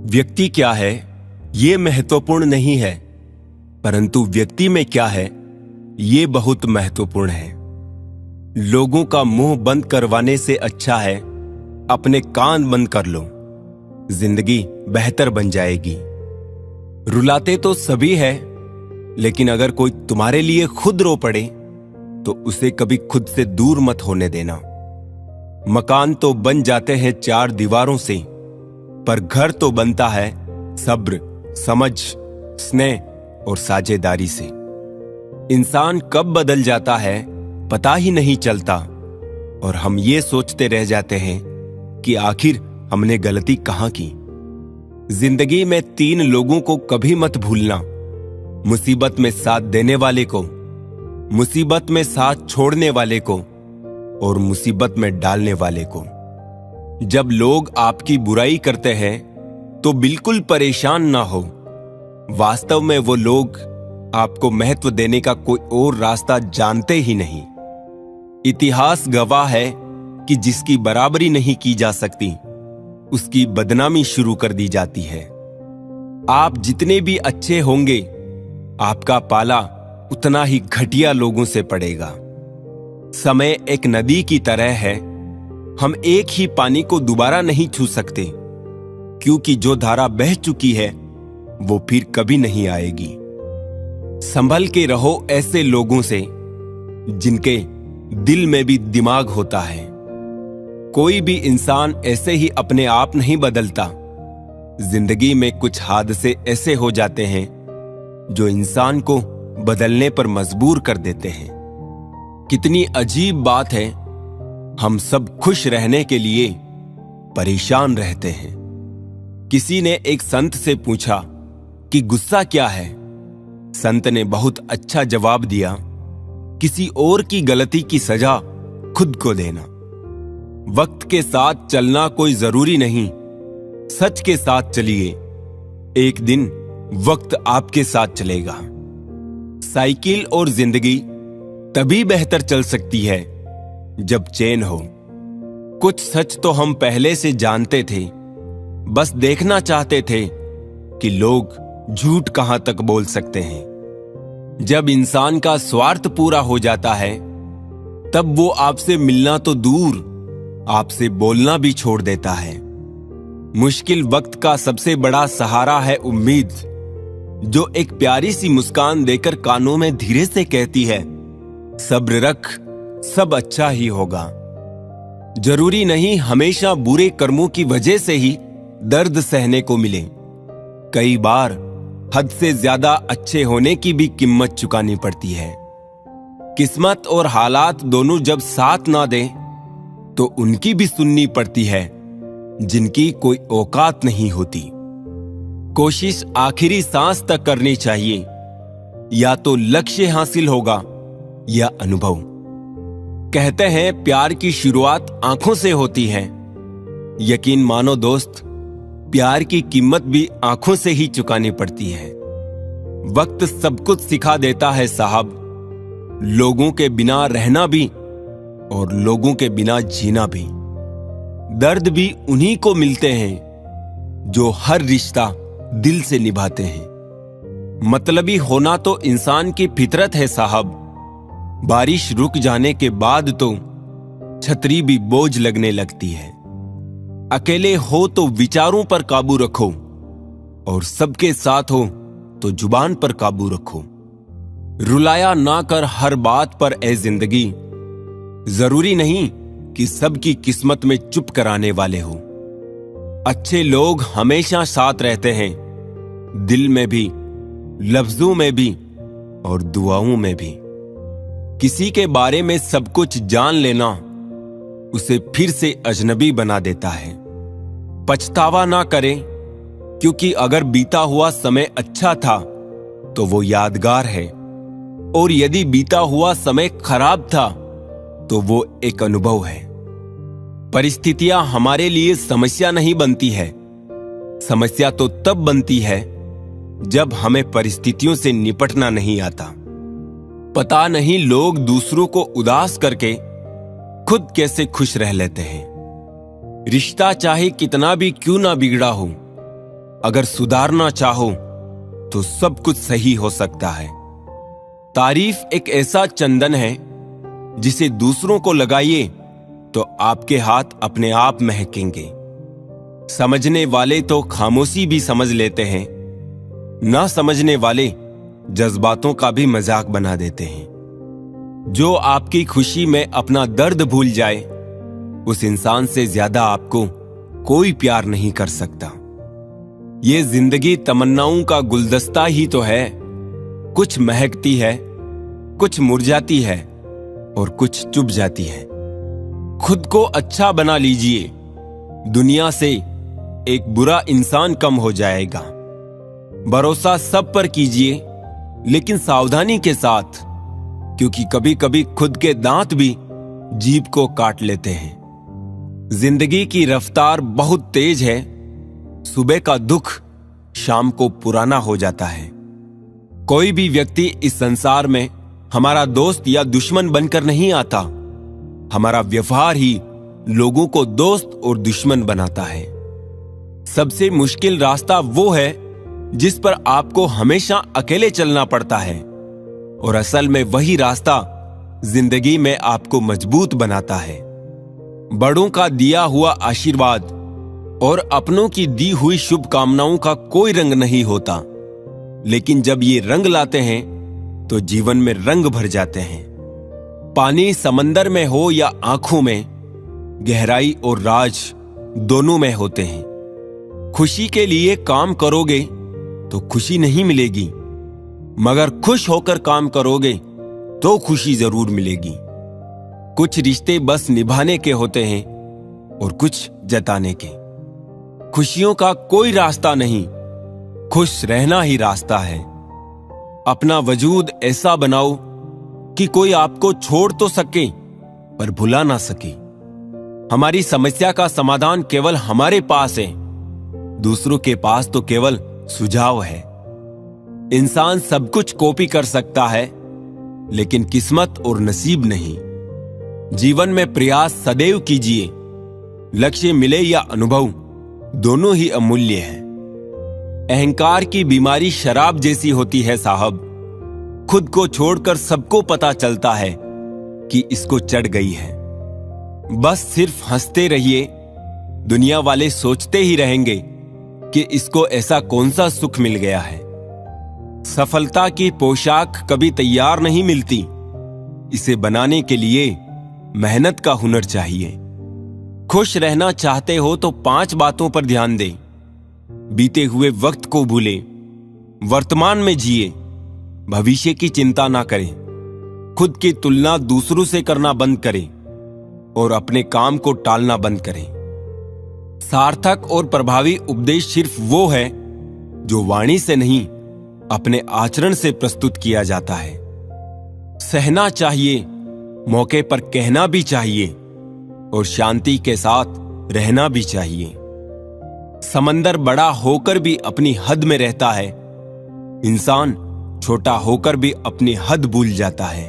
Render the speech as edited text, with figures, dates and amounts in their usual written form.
व्यक्ति क्या है ये महत्वपूर्ण नहीं है, परंतु व्यक्ति में क्या है ये बहुत महत्वपूर्ण है। लोगों का मुंह बंद करवाने से अच्छा है अपने कान बंद कर लो, जिंदगी बेहतर बन जाएगी। रुलाते तो सभी है, लेकिन अगर कोई तुम्हारे लिए खुद रो पड़े तो उसे कभी खुद से दूर मत होने देना। मकान तो बन जाते हैं चार दीवारों से, पर घर तो बनता है सब्र, समझ, स्नेह और साझेदारी से। इंसान कब बदल जाता है पता ही नहीं चलता, और हम ये सोचते रह जाते हैं कि आखिर हमने गलती कहां की। जिंदगी में तीन लोगों को कभी मत भूलना: मुसीबत में साथ देने वाले को, मुसीबत में साथ छोड़ने वाले को और मुसीबत में डालने वाले को। जब लोग आपकी बुराई करते हैं तो बिल्कुल परेशान ना हो। वास्तव में वो लोग आपको महत्व देने का कोई और रास्ता जानते ही नहीं। इतिहास गवाह है कि जिसकी बराबरी नहीं की जा सकती उसकी बदनामी शुरू कर दी जाती है। आप जितने भी अच्छे होंगे, आपका पाला उतना ही घटिया लोगों से पड़ेगा। समय एक नदी की तरह है, हम एक ही पानी को दोबारा नहीं छू सकते, क्योंकि जो धारा बह चुकी है वो फिर कभी नहीं आएगी। संभल के रहो ऐसे लोगों से जिनके दिल में भी दिमाग होता है। कोई भी इंसान ऐसे ही अपने आप नहीं बदलता। जिंदगी में कुछ हादसे ऐसे हो जाते हैं जो इंसान को बदलने पर मजबूर कर देते हैं। कितनी अजीब बात है, हम सब खुश रहने के लिए परेशान रहते हैं। किसी ने एक संत से पूछा कि गुस्सा क्या है? संत ने बहुत अच्छा जवाब दिया, किसी और की गलती की सजा खुद को देना। वक्त के साथ चलना कोई जरूरी नहीं, सच के साथ चलिए, एक दिन वक्त आपके साथ चलेगा। साइकिल और जिंदगी तभी बेहतर चल सकती है जब चैन हो। कुछ सच तो हम पहले से जानते थे, बस देखना चाहते थे कि लोग झूठ कहां तक बोल सकते हैं। जब इंसान का स्वार्थ पूरा हो जाता है तब वो आपसे मिलना तो दूर, आपसे बोलना भी छोड़ देता है। मुश्किल वक्त का सबसे बड़ा सहारा है उम्मीद, जो एक प्यारी सी मुस्कान देकर कानों में धीरे से कहती है, सब्र रख, सब अच्छा ही होगा। जरूरी नहीं हमेशा बुरे कर्मों की वजह से ही दर्द सहने को मिले। कई बार हद से ज्यादा अच्छे होने की भी कीमत चुकानी पड़ती है। किस्मत और हालात दोनों जब साथ ना दें तो उनकी भी सुननी पड़ती है जिनकी कोई औकात नहीं होती। कोशिश आखिरी सांस तक करनी चाहिए, या तो लक्ष्य हासिल होगा या अनुभव। कहते हैं प्यार की शुरुआत आंखों से होती है। यकीन मानो दोस्त, प्यार की कीमत भी आंखों से ही चुकानी पड़ती है। वक्त सब कुछ सिखा देता है साहब, लोगों के बिना रहना भी और लोगों के बिना जीना भी। दर्द भी उन्हीं को मिलते हैं जो हर रिश्ता दिल से निभाते हैं। मतलबी होना तो इंसान की फितरत है साहब। बारिश रुक जाने के बाद तो छतरी भी बोझ लगने लगती है। अकेले हो तो विचारों पर काबू रखो, और सबके साथ हो तो जुबान पर काबू रखो। रुलाया ना कर हर बात पर ए जिंदगी, जरूरी नहीं कि सबकी किस्मत में चुप कराने वाले हो। अच्छे लोग हमेशा साथ रहते हैं, दिल में भी, लफ्जों में भी और दुआओं में भी। किसी के बारे में सब कुछ जान लेना उसे फिर से अजनबी बना देता है। पछतावा ना करें, क्योंकि अगर बीता हुआ समय अच्छा था तो वो यादगार है, और यदि बीता हुआ समय खराब था तो वो एक अनुभव है। परिस्थितियां हमारे लिए समस्या नहीं बनती है, समस्या तो तब बनती है जब हमें परिस्थितियों से निपटना नहीं आता। पता नहीं लोग दूसरों को उदास करके खुद कैसे खुश रह लेते हैं। रिश्ता चाहे कितना भी क्यों ना बिगड़ा हो, अगर सुधारना चाहो तो सब कुछ सही हो सकता है। तारीफ एक ऐसा चंदन है जिसे दूसरों को लगाइए तो आपके हाथ अपने आप महकेंगे। समझने वाले तो खामोशी भी समझ लेते हैं, ना समझने वाले जज्बातों का भी मजाक बना देते हैं। जो आपकी खुशी में अपना दर्द भूल जाए, उस इंसान से ज्यादा आपको कोई प्यार नहीं कर सकता। ये जिंदगी तमन्नाओं का गुलदस्ता ही तो है। कुछ महकती है, कुछ मुरझाती है और कुछ चुप जाती है। खुद को अच्छा बना लीजिए, दुनिया से एक बुरा इंसान कम हो जाएगा। भरोसा सब पर कीजिए, लेकिन सावधानी के साथ, क्योंकि कभी कभी खुद के दांत भी जीभ को काट लेते हैं। जिंदगी की रफ्तार बहुत तेज है। सुबह का दुख शाम को पुराना हो जाता है। कोई भी व्यक्ति इस संसार में हमारा दोस्त या दुश्मन बनकर नहीं आता। हमारा व्यवहार ही लोगों को दोस्त और दुश्मन बनाता है। सबसे मुश्किल रास्ता वो है जिस पर आपको हमेशा अकेले चलना पड़ता है, और असल में वही रास्ता जिंदगी में आपको मजबूत बनाता है। बड़ों का दिया हुआ आशीर्वाद और अपनों की दी हुई शुभकामनाओं का कोई रंग नहीं होता, लेकिन जब ये रंग लाते हैं तो जीवन में रंग भर जाते हैं। पानी समंदर में हो या आंखों में, गहराई और राज दोनों में होते हैं। खुशी के लिए काम करोगे तो खुशी नहीं मिलेगी, मगर खुश होकर काम करोगे तो खुशी जरूर मिलेगी। कुछ रिश्ते बस निभाने के होते हैं और कुछ जताने के। खुशियों का कोई रास्ता नहीं, खुश रहना ही रास्ता है। अपना वजूद ऐसा बनाओ कि कोई आपको छोड़ तो सके पर भुला ना सके। हमारी समस्या का समाधान केवल हमारे पास है, दूसरों के पास तो केवल सुझाव है। इंसान सब कुछ कॉपी कर सकता है, लेकिन किस्मत और नसीब नहीं। जीवन में प्रयास सदैव कीजिए। लक्ष्य मिले या अनुभव, दोनों ही अमूल्य है। अहंकार की बीमारी शराब जैसी होती है साहब। खुद को छोड़कर सबको पता चलता है कि इसको चढ़ गई है। बस सिर्फ हंसते रहिए, दुनिया वाले सोचते ही रहेंगे कि इसको ऐसा कौन सा सुख मिल गया है। सफलता की पोशाक कभी तैयार नहीं मिलती, इसे बनाने के लिए मेहनत का हुनर चाहिए। खुश रहना चाहते हो तो 5 बातों पर ध्यान दें। बीते हुए वक्त को भूलें, वर्तमान में जिए, भविष्य की चिंता ना करें, खुद की तुलना दूसरों से करना बंद करें और अपने काम को टालना बंद करें। सार्थक और प्रभावी उपदेश सिर्फ वो है जो वाणी से नहीं, अपने आचरण से प्रस्तुत किया जाता है। सहना चाहिए, मौके पर कहना भी चाहिए और शांति के साथ रहना भी चाहिए। समंदर बड़ा होकर भी अपनी हद में रहता है, इंसान छोटा होकर भी अपनी हद भूल जाता है।